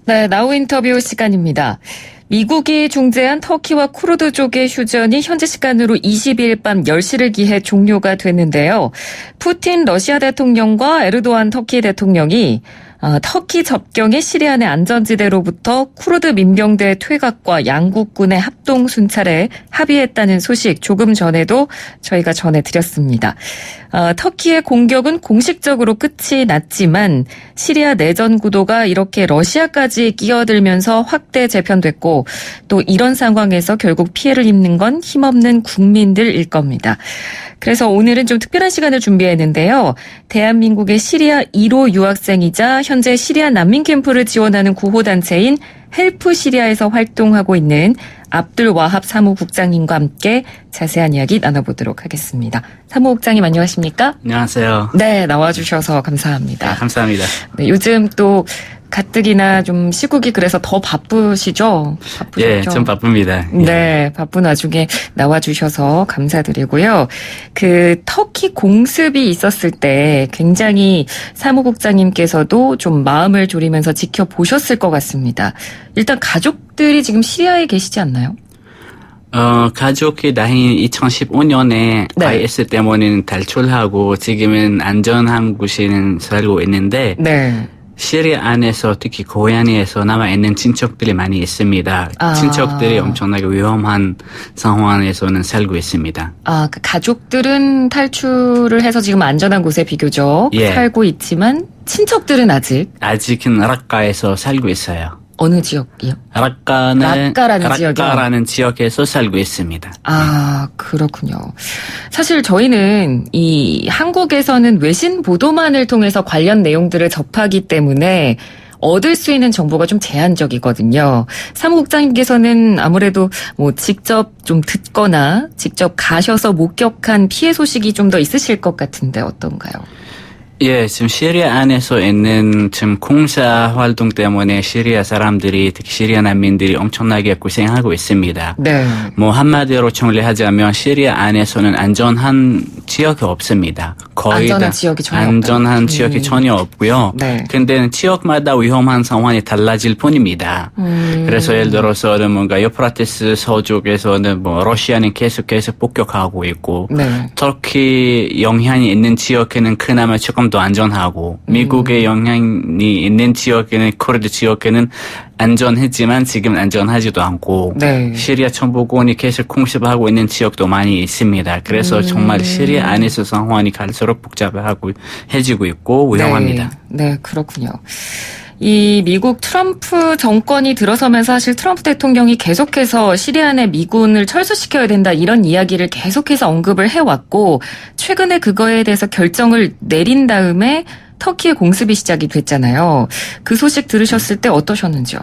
네, 나우 인터뷰 시간입니다. 미국이 중재한 터키와 쿠르드 쪽의 휴전이 현지 시간으로 20일 밤 10시를 기해 종료가 됐는데요. 푸틴 러시아 대통령과 에르도안 터키 대통령이 터키 접경의 시리아 내 안전지대로부터 쿠르드 민병대 퇴각과 양국군의 합동 순찰에 합의했다는 소식 조금 전에도 저희가 전해드렸습니다. 터키의 공격은 공식적으로 끝이 났지만 시리아 내전 구도가 이렇게 러시아까지 끼어들면서 확대 재편됐고 또 이런 상황에서 결국 피해를 입는 건 힘없는 국민들일 겁니다. 그래서 오늘은 좀 특별한 시간을 준비했는데요. 대한민국의 시리아 1호 유학생이자 현재 시리아 난민 캠프를 지원하는 구호단체인 헬프 시리아에서 활동하고 있는 압둘 와합 사무국장님과 함께 자세한 이야기 나눠보도록 하겠습니다. 사무국장님 안녕하십니까? 안녕하세요. 네, 나와주셔서 감사합니다. 네, 감사합니다. 네, 요즘 또 가뜩이나 좀 시국이 그래서 더 바쁘시죠? 예, 좀 바쁩니다. 네, 바쁜 와중에 나와주셔서 감사드리고요. 터키 공습이 있었을 때 굉장히 사무국장님께서도 좀 마음을 졸이면서 지켜보셨을 것 같습니다. 일단 가족들이 지금 시리아에 계시지 않나요? 가족이 다행히 2015년에 네. IS 때문에 탈출하고 지금은 안전한 곳에는 살고 있는데 네. 시리아 안에서 특히 고향에서 남아있는 친척들이 많이 있습니다. 친척들이 엄청나게 위험한 상황에서는 살고 있습니다. 그 가족들은 탈출을 해서 지금 안전한 곳에 비교적 살고 있지만 친척들은 아직은 라카에서 살고 있어요. 어느 지역이요? 라카라는 지역에서 살고 있습니다. 그렇군요. 사실 저희는 이 한국에서는 외신 보도만을 통해서 관련 내용들을 접하기 때문에 얻을 수 있는 정보가 좀 제한적이거든요. 사무국장님께서는 아무래도 직접 좀 듣거나 직접 가셔서 목격한 피해 소식이 좀 더 있으실 것 같은데 어떤가요? 예, 지금 시리아 안에서 있는 지금 공사 활동 때문에 시리아 사람들이, 특히 시리아 난민들이 엄청나게 고생하고 있습니다. 네. 한마디로 정리하자면 시리아 안에서는 안전한 지역이 없습니다. 거의 안전한 지역이 전혀 없고요. 네. 근데 지역마다 위험한 상황이 달라질 뿐입니다. 그래서 예를 들어서는 유프라테스 서쪽에서는 러시아는 계속해서 폭격하고 있고, 네. 터키 영향이 있는 지역에는 그나마 조금 더 안전하고 미국의 영향이 있는 지역에는 쿠르드 지역에는 안전했지만 지금 안전하지도 않고 네. 시리아 정보군이 계속 공습하고 있는 지역도 많이 있습니다. 그래서 정말 시리아 안에서 상황이 갈수록 복잡하고 해지고 있고 위험합니다. 네, 그렇군요. 이 미국 트럼프 정권이 들어서면서 사실 트럼프 대통령이 계속해서 시리아 내 미군을 철수시켜야 된다 이런 이야기를 계속해서 언급을 해왔고 최근에 그거에 대해서 결정을 내린 다음에 터키의 공습이 시작이 됐잖아요. 그 소식 들으셨을 때 어떠셨는지요?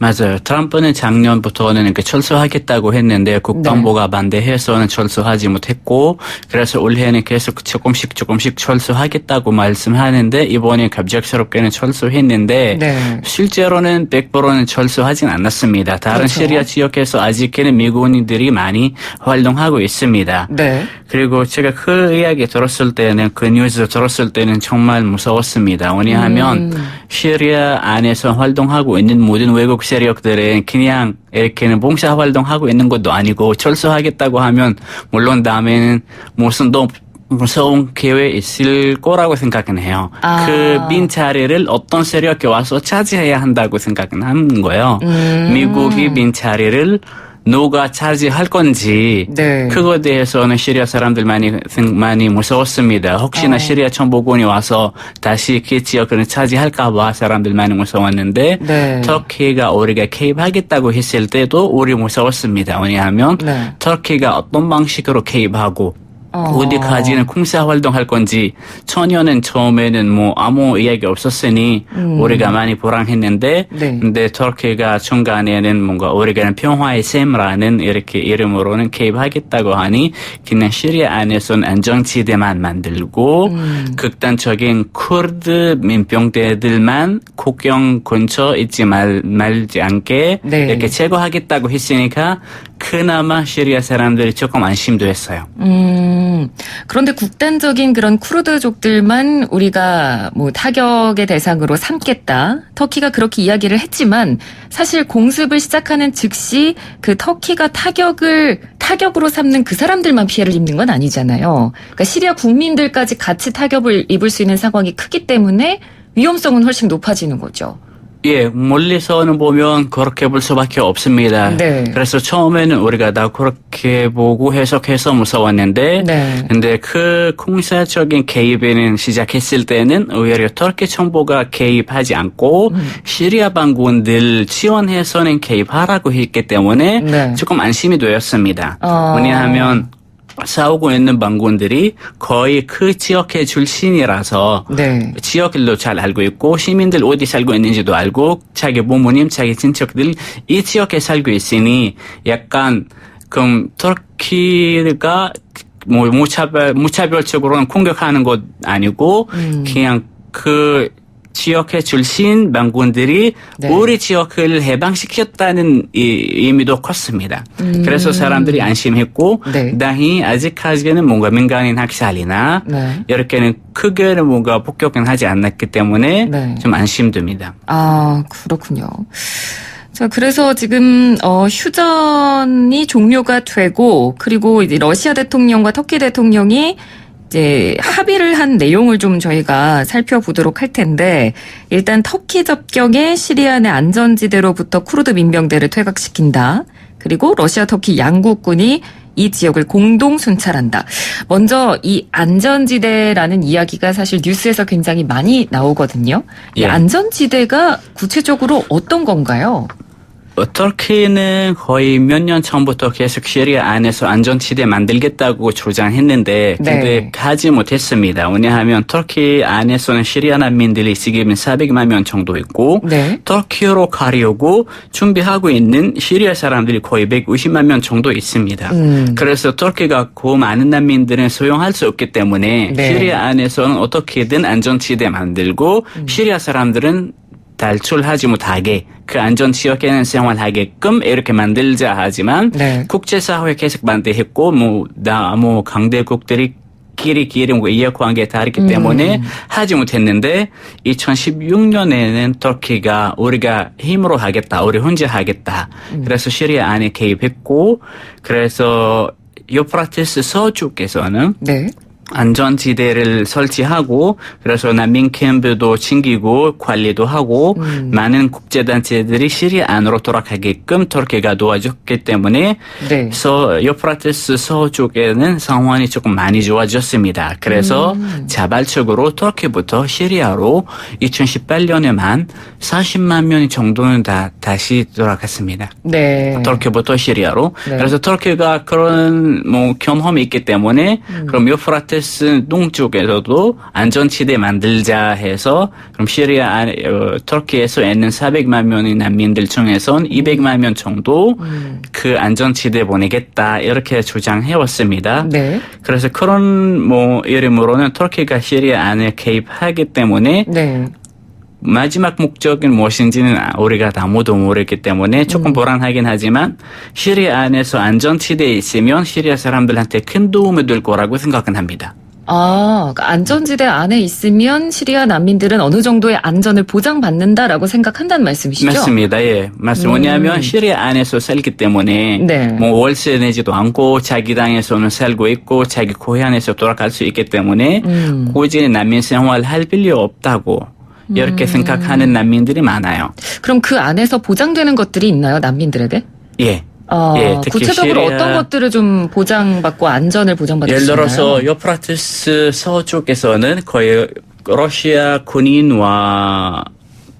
맞아요. 트럼프는 작년부터는 철수하겠다고 했는데 국방부가 반대해서는 철수하지 못했고 그래서 올해는 계속 조금씩 철수하겠다고 말씀하는데 이번에 갑작스럽게는 철수했는데 실제로는 100%는 철수하진 않았습니다. 다른 시리아 지역에서 아직까지는 미군인들이 많이 활동하고 있습니다. 네. 그리고 제가 그 이야기 들었을 때는 그 뉴스 들었을 때는 정말 무서웠습니다. 왜냐하면 시리아 안에서 활동하고 있는 모든 외국 세력들은 그냥 이렇게는 봉사활동하고 있는 것도 아니고 철수하겠다고 하면 물론 다음에는 무슨 더 무서운 기회 있을 거라고 생각은 해요. 그 빈 자리를 어떤 세력이 와서 차지해야 한다고 생각은 하는 거예요. 미국이 빈 자리를 누가 차지할 건지 그거에 대해서는 시리아 사람들 많이 무서웠습니다. 혹시나 시리아 정보군이 와서 다시 그 지역을 차지할까 봐 사람들 많이 무서웠는데 터키가 우리가 개입하겠다고 했을 때도 우리 무서웠습니다. 왜냐하면 터키가 어떤 방식으로 개입하고 어디까지는 공사 활동할 건지 전혀는 처음에는 아무 이야기 없었으니 우리가 많이 불안했는데 근데 터키가 중간에는 우리가 평화의 셈이라는 이렇게 이름으로는 개입하겠다고 하니 그냥 시리아 안에서는 안정지대만 만들고 극단적인 쿠르드 민병대들만 국경 근처 있지 말지 않게 이렇게 제거하겠다고 했으니까 그나마 시리아 사람들이 조금 안심도 했어요. 그런데 국단적인 그런 쿠르드족들만 우리가 뭐 타격의 대상으로 삼겠다. 터키가 그렇게 이야기를 했지만 사실 공습을 시작하는 즉시 그 터키가 타격으로 삼는 그 사람들만 피해를 입는 건 아니잖아요. 그러니까 시리아 국민들까지 같이 타격을 입을 수 있는 상황이 크기 때문에 위험성은 훨씬 높아지는 거죠. 예, 멀리서는 보면 그렇게 볼 수밖에 없습니다. 네. 그래서 처음에는 우리가 다 그렇게 보고 해석해서 무서웠는데, 네. 근데 그 군사적인 개입에는 시작했을 때는 오히려 터키 정부가 개입하지 않고 시리아 반군들 지원해서는 개입하라고 했기 때문에 네. 조금 안심이 되었습니다. 왜냐하면 싸우고 있는 반군들이 거의 그 지역의 출신이라서 네. 지역들도 잘 알고 있고 시민들 어디 살고 있는지도 알고 자기 부모님, 자기 친척들 이 지역에 살고 있으니 약간 그럼 터키가 뭐 무차별적으로는 공격하는 것 아니고 그냥 그 지역의 출신 반군들이 네. 우리 지역을 해방시켰다는 의미도 컸습니다. 그래서 사람들이 안심했고 네. 다행히 아직까지는 뭔가 민간인 학살이나 네. 이렇게는 크게는 뭔가 폭격은 하지 않았기 때문에 네. 좀 안심됩니다. 아, 그렇군요. 자, 그래서 지금 휴전이 종료가 되고 그리고 이제 러시아 대통령과 터키 대통령이 이제 합의를 한 내용을 좀 저희가 살펴보도록 할 텐데 일단 터키 접경의 시리아 내 안전지대로부터 쿠르드 민병대를 퇴각시킨다. 그리고 러시아 터키 양국군이 이 지역을 공동 순찰한다. 먼저 이 안전지대라는 이야기가 사실 뉴스에서 굉장히 많이 나오거든요. 이 예. 안전지대가 구체적으로 어떤 건가요? 터키는 거의 몇 년 전부터 계속 시리아 안에서 안전지대 만들겠다고 주장했는데 근데 네. 하지 못했습니다. 왜냐하면 터키 안에서는 시리아 난민들이 지금 400만 명 정도 있고 네. 터키로 가려고 준비하고 있는 시리아 사람들이 거의 150만 명 정도 있습니다. 그래서 터키가 그 많은 난민들은 소용할 수 없기 때문에 네. 시리아 안에서는 어떻게든 안전지대 만들고 시리아 사람들은 탈출하지 못하게 그 안전지역에는 생활하게끔 이렇게 만들자 하지만 네. 국제사회 계속 반대했고 뭐 강대국들이 끼리 뭐 이해관계 다르기 때문에 하지 못했는데 2016년에는 터키가 우리가 힘으로 하겠다. 우리 혼자 하겠다. 그래서 시리아 안에 개입했고 그래서 유프라테스 서쪽에서는 네. 안전지대를 설치하고 그래서 난민 캠프도 챙기고 관리도 하고 많은 국제단체들이 시리아 안으로 돌아가게끔 터키가 도와줬기 때문에 네. 유프라테스 서쪽에는 상황이 조금 많이 좋아졌습니다. 그래서 자발적으로 터키부터 시리아로 2018년에만 40만 명 정도는 다시 돌아갔습니다. 네. 터키부터 시리아로. 네. 그래서 터키가 그런 뭐 경험이 있기 때문에 그럼 유프라테스 동쪽에서도 안전지대 만들자 해서 그럼 시리아 터키에서 있는 400만 명의 난민들 중에선 200만 명 정도 그 안전지대 보내겠다 이렇게 주장해왔습니다. 네. 그래서 그런 뭐 이름으로는 터키가 시리아 안에 개입하기 때문에 네. 마지막 목적은 무엇인지는 우리가 아무도 모르기 때문에 조금 불안하긴 하지만 시리아 안에서 안전지대에 있으면 시리아 사람들한테 큰 도움이 될 거라고 생각은 합니다. 아, 그러니까 안전지대 안에 있으면 시리아 난민들은 어느 정도의 안전을 보장받는다라고 생각한다는 말씀이시죠? 맞습니다. 예. 맞습니다. 왜냐하면 시리아 안에서 살기 때문에 네. 뭐 월세 내지도 않고 자기 땅에서는 살고 있고 자기 고향에서 돌아갈 수 있기 때문에 굳이 난민 생활할 필요 없다고 이렇게 생각하는 난민들이 많아요. 그럼 그 안에서 보장되는 것들이 있나요, 난민들에게? 예. 예, 특히 구체적으로 시리아, 어떤 것들을 좀 보장받고 안전을 보장받을 수 예를 있나요? 들어서 유프라테스 서쪽에서는 거의 러시아 군인과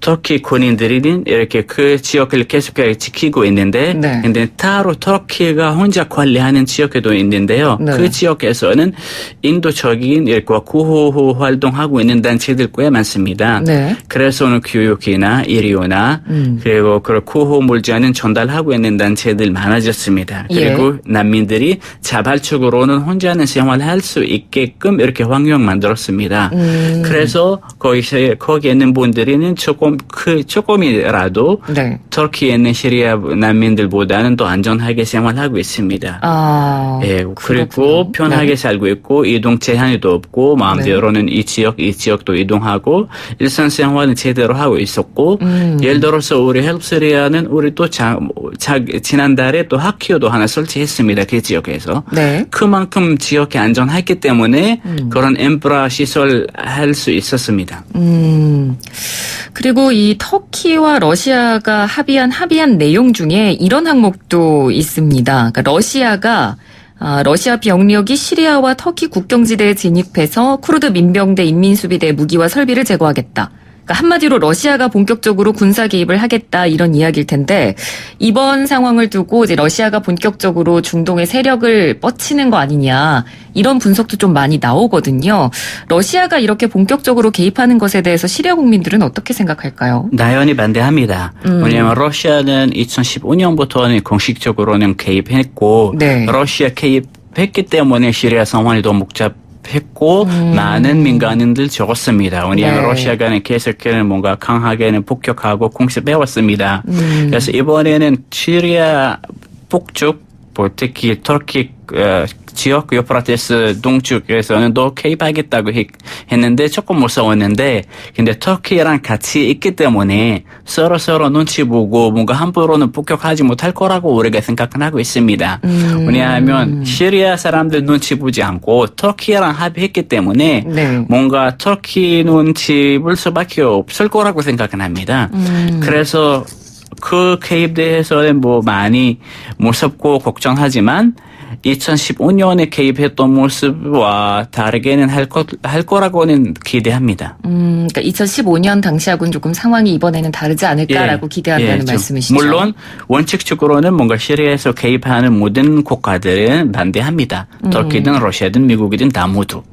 터키 군인들이 이렇게 그 지역을 계속 지키고 있는데, 네. 근데 따로 터키가 혼자 관리하는 지역에도 있는데요. 네. 그 지역에서는 인도적인 일과 구호 활동하고 있는 단체들 꽤 많습니다. 네. 그래서는 교육이나 의료나 그리고 그 구호 물자는 전달하고 있는 단체들 많아졌습니다. 그리고 난민들이 자발적으로는 혼자는 생활할 수 있게끔 이렇게 환경 만들었습니다. 그래서 거기에 있는 분들은 조금 조금이라도 네. 터키에 있는 시리아 난민들보다는 더 안전하게 생활하고 있습니다. 아, 예, 그리고 그렇군요. 편하게 네. 살고 있고 이동 제한도 없고 마음대로는 이 지역도 이동하고 일상생활은 제대로 하고 있었고 예를 들어서 우리 헬프시리아는 우리 또 지난달에 또 학교도 하나 설치했습니다. 그 지역에서. 네. 그만큼 지역이 안전했기 때문에 그런 인프라 시설 할 수 있었습니다. 그리고 이 터키와 러시아가 합의한 내용 중에 이런 항목도 있습니다. 그러니까 러시아 병력이 시리아와 터키 국경지대에 진입해서 쿠르드 민병대 인민수비대 무기와 설비를 제거하겠다. 그러니까 한마디로 러시아가 본격적으로 군사 개입을 하겠다 이런 이야기일 텐데 이번 상황을 두고 이제 러시아가 본격적으로 중동에 세력을 뻗치는 거 아니냐 이런 분석도 좀 많이 나오거든요. 러시아가 이렇게 본격적으로 개입하는 것에 대해서 시리아 국민들은 어떻게 생각할까요? 나연히 반대합니다. 왜냐하면 러시아는 2015년부터는 공식적으로는 개입했고 네. 러시아 개입했기 때문에 시리아 상황이 더 복잡했고 많은 민간인들 죽었습니다. 왜냐하면 네. 러시아가 계속해서 뭔가 강하게는 폭격하고 공습해왔습니다. 그래서 이번에는 시리아 북쪽 특히 터키 지역 유프라테스 동쪽에서는 또 개입하겠다고 했는데 조금 무서웠는데 근데 터키랑 같이 있기 때문에 서로 눈치 보고 뭔가 함부로는 폭격하지 못할 거라고 우리가 생각은 하고 있습니다. 왜냐하면 시리아 사람들 눈치 보지 않고 터키랑 합의했기 때문에 네. 뭔가 터키 눈치 볼 수밖에 없을 거라고 생각은 합니다. 그래서 그 개입에 대해서는 뭐 많이 무섭고 걱정하지만 2015년에 개입했던 모습과 다르게는 할 거라고는 기대합니다. 그러니까 2015년 당시하고는 조금 상황이 이번에는 다르지 않을까라고 기대한다는 말씀이시죠. 물론 원칙적으로는 뭔가 시리아에서 개입하는 모든 국가들은 반대합니다. 터키든 러시아든 미국이든 다 모두.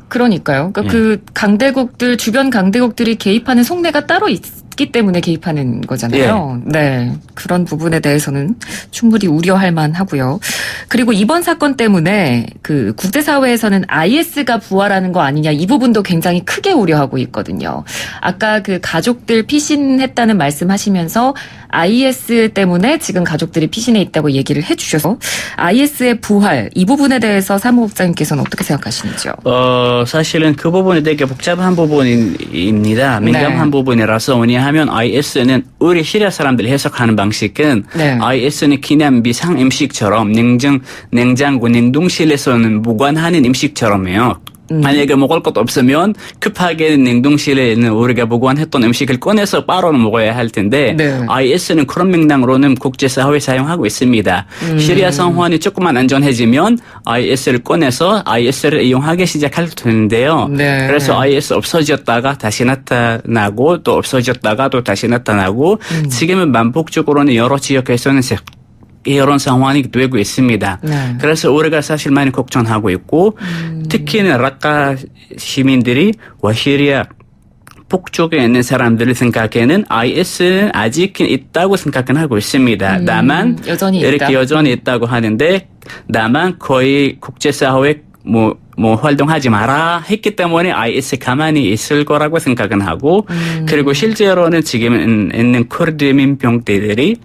그러니까요. 그러니까 그 강대국들 주변 강대국들이 개입하는 속내가 따로 있기 때문에 개입하는 거잖아요. 네. 그런 부분에 대해서는 충분히 우려할 만하고요. 그리고 이번 사건 때문에 그 국제사회에서는 IS가 부활하는 거 아니냐 이 부분도 굉장히 크게 우려하고 있거든요. 아까 그 가족들 피신했다는 말씀하시면서 IS 때문에 지금 가족들이 피신해 있다고 얘기를 해주셔서 IS의 부활 이 부분에 대해서 사무국장님께서는 어떻게 생각하시는지요? 사실은 그 부분이 되게 복잡한 부분입니다. 민감한 부분이라서 왜냐하면 IS는 우리 시리아 사람들이 해석하는 방식은 IS는 그냥 비상 음식처럼 냉장고, 냉동실에서는 보관하는 음식처럼요. 만약에 먹을 것도 없으면 급하게 냉동실에 있는 우리가 보관했던 음식을 꺼내서 바로는 먹어야 할 텐데 IS는 그런 맥락으로는 국제사회에 사용하고 있습니다. 시리아 상황이 조금만 안전해지면 IS를 꺼내서 IS를 이용하기 시작할 텐데요. 그래서 IS 없어졌다가 다시 나타나고 또 없어졌다가 또 다시 나타나고 지금은 반복적으로는 여러 지역에서는 이런 상황이 되고 있습니다. 그래서 우리가 사실 많이 걱정하고 있고 특히는 라카 시민들이 시리아 북쪽에 있는 사람들의 생각에는 IS는 아직 있다고 생각은 하고 있습니다. 다만 이렇게 여전히 있다고 하는데 다만 거의 국제사회 활동하지 마라 했기 때문에 IS 가만히 있을 거라고 생각은 하고 그리고 실제로는 지금 있는 쿠르드 민병대들이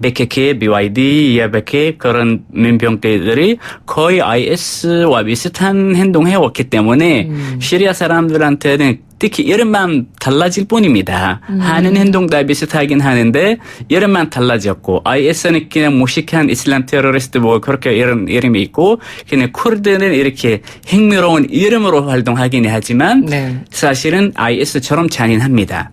BKK, BYD, YPG 그런 민병대들이 거의 IS와 비슷한 행동해왔기 때문에 시리아 사람들한테는 특히 이름만 달라질 뿐입니다. 하는 행동 다 비슷하긴 하는데 이름만 달라졌고 IS는 그냥 무식한 이슬람 테러리스트 그렇게 이름이 있고 그냥 쿠르드는 이렇게 흥미로운 이름으로 활동하긴 하지만 사실은 IS처럼 잔인합니다.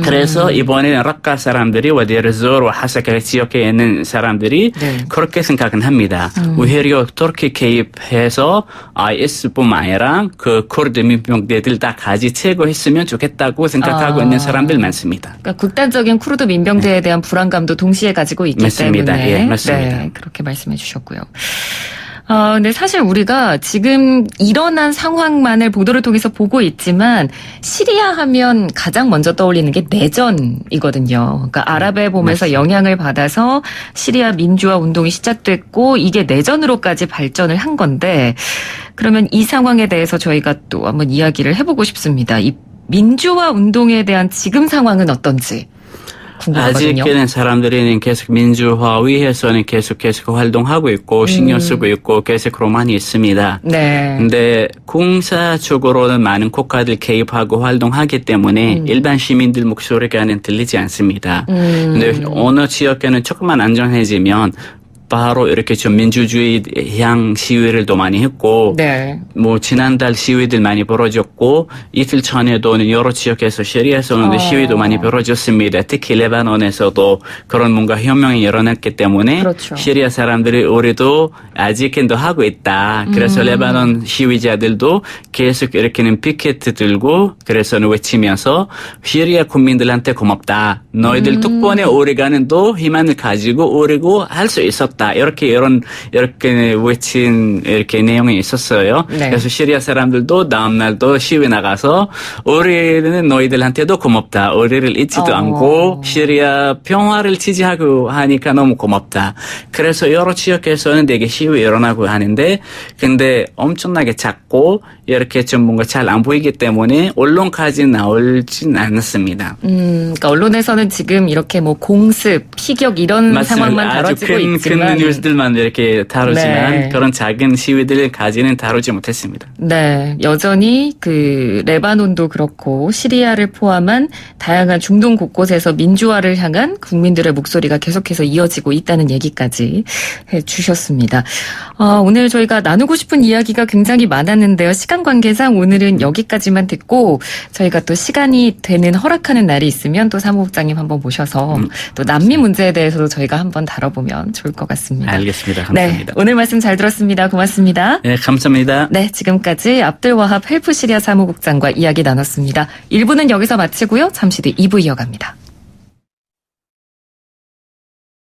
그래서 이번에 라카 사람들이 와디르조르 하사카 지역에 있는 사람들이 그렇게 생각은 합니다. 오히려 터키 개입해서 IS뿐만 아니라 그 쿠르드 민병대들 다 같이 했으면 좋겠다고 생각하고 있는 사람들 많습니다. 그러니까 극단적인 쿠르드 민병대에 대한 불안감도 동시에 가지고 있기 맞습니다. 때문에 맞습니다. 그렇게 말씀해 주셨고요. 근데 사실 우리가 지금 일어난 상황만을 보도를 통해서 보고 있지만 시리아 하면 가장 먼저 떠올리는 게 내전이거든요. 그러니까 아랍의 봄에서 영향을 받아서 시리아 민주화 운동이 시작됐고 이게 내전으로까지 발전을 한 건데 그러면 이 상황에 대해서 저희가 또 한번 이야기를 해보고 싶습니다. 이 민주화 운동에 대한 지금 상황은 어떤지 궁금하거든요. 아직은 사람들이 계속 민주화 위해서는 계속 활동하고 있고 신경 쓰고 있고 계속 로망이 있습니다. 네. 근데 공사 쪽으로는 많은 국가들 개입하고 활동하기 때문에 일반 시민들 목소리가는 들리지 않습니다. 근데 어느 지역에는 조금만 안정해지면 바로 이렇게 좀 민주주의 향 시위를 더 많이 했고, 네. 뭐 지난달 시위들 많이 벌어졌고 이틀 전에도 여러 지역에서 시리아에서는 시위도 많이 벌어졌습니다. 특히 레바논에서도 그런 뭔가 혁명이 일어났기 때문에 그렇죠. 시리아 사람들이 우리도 아직은 더 하고 있다. 그래서 레바논 시위자들도 계속 이렇게는 피켓 들고 그래서는 외치면서 시리아 국민들한테 고맙다. 너희들 덕분에 우리가는 또 희망을 가지고 우리고 할 수 있었다. 이렇게 외친 이렇게 내용이 있었어요. 네. 그래서 시리아 사람들도 다음날도 시위 나가서 우리는 너희들한테도 고맙다. 우리를 잊지도 않고 시리아 평화를 지지하고 하니까 너무 고맙다. 그래서 여러 지역에서는 되게 시위 일어나고 하는데 근데 엄청나게 작고 이렇게 좀 뭔가 잘 안 보이기 때문에 언론까지 나올진 않았습니다. 그러니까 언론에서는 지금 이렇게 뭐 공습, 피격 이런 맞습니다. 상황만 다뤄지고 아주 있지만 큰 뉴스들만 이렇게 다루지만 네. 그런 작은 시위들까지는 다루지 못했습니다. 네, 여전히 그 레바논도 그렇고 시리아를 포함한 다양한 중동 곳곳에서 민주화를 향한 국민들의 목소리가 계속해서 이어지고 있다는 얘기까지 해주셨습니다. 오늘 저희가 나누고 싶은 이야기가 굉장히 많았는데요. 시간 관계상 오늘은 여기까지만 듣고 저희가 또 시간이 되는 허락하는 날이 있으면 또 사무국장님 한번 모셔서 또 난민 문제에 대해서도 저희가 한번 다뤄보면 좋을 것 같습니다. 알겠습니다. 감사합니다. 네, 오늘 말씀 잘 들었습니다. 고맙습니다. 네, 감사합니다. 네, 지금까지 압들와합 헬프시리아 사무국장과 이야기 나눴습니다. 1부는 여기서 마치고요. 잠시 뒤 2부 이어갑니다.